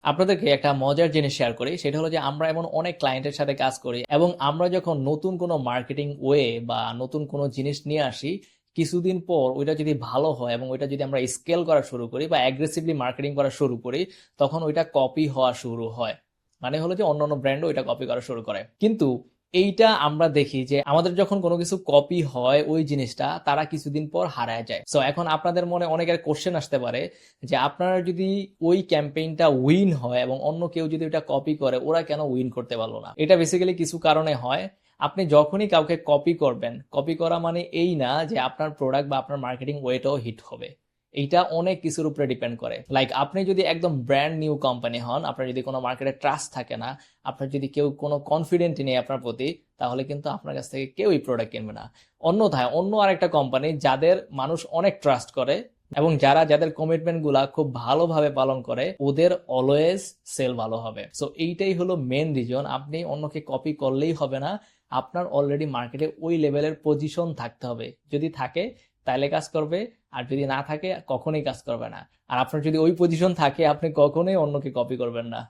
আপনাদেরকে একটা মজার জিনিস শেয়ার করি, সেটা হলো যে আমরা এমন অনেক ক্লায়েন্টের সাথে কাজ করি এবং আমরা যখন নতুন কোনো মার্কেটিং ওয়ে বা নতুন কোনো জিনিস নিয়ে আসি, কিছুদিন পর ওইটা যদি ভালো হয় এবং ওইটা যদি আমরা স্কেল করা শুরু করি বা অ্যাগ্রেসিভলি মার্কেটিং করা শুরু করি, তখন ওইটা কপি হওয়া শুরু হয়। মানে হলো যে অন্যান্য ব্র্যান্ডও ওইটা কপি করা শুরু করে। কিন্তু এইটা আমরা দেখি যে আমাদের যখন কোনো কিছু কপি হয় ওই জিনিসটা তারা কিছুদিন পর হারায় যায়। সো এখন আপনাদের মনে অনেকের কোশ্চেন আসতে পারে যে আপনারা যদি ওই ক্যাম্পেইনটা উইন হয় এবং অন্য কেউ যদি ওটা কপি করে, ওরা কেন উইন করতে পারলো না? এটা বেসিক্যালি কিছু কারণে হয়। আপনি যখনই কাউকে কপি করবেন, কপি করা মানে এই না যে আপনার প্রোডাক্ট বা আপনার মার্কেটিং ওয়েটাও হিট হবে। এইটা অনেক কিছুর উপরে ডিপেন্ড করে। লাইক আপনি যদি একদম ব্র্যান্ড নিউ কোম্পানি হন, আপনার যদি কোনো মার্কেটে ট্রাস্ট থাকে না, আপনার যদি কেউ কোনো কনফিডেন্ট নেই আপনার প্রতি, তাহলে কিন্তু আপনার কাছ থেকে কেউই প্রোডাক্ট কিনবে না। অন্যথায় অন্য আরেকটা কোম্পানি যাদের মানুষ অনেক ট্রাস্ট করে এবং যাদের কমিটমেন্ট গুলা খুব ভালোভাবে পালন করে, ওদের অলওয়েজ সেল ভালো হবে। সো এইটাই হলো মেন রিজন। আপনি অন্যকে কপি করলেই হবে না, আপনার অলরেডি মার্কেটে ওই লেভেলের পজিশন থাকতে হবে। যদি থাকে তাহলে কাজ করবে, আর যদি না থাকে কখনোই কাজ করবে না। আর আপনার যদি ওই পজিশন থাকে, আপনি কখনোই অন্যকে কপি করবেন না।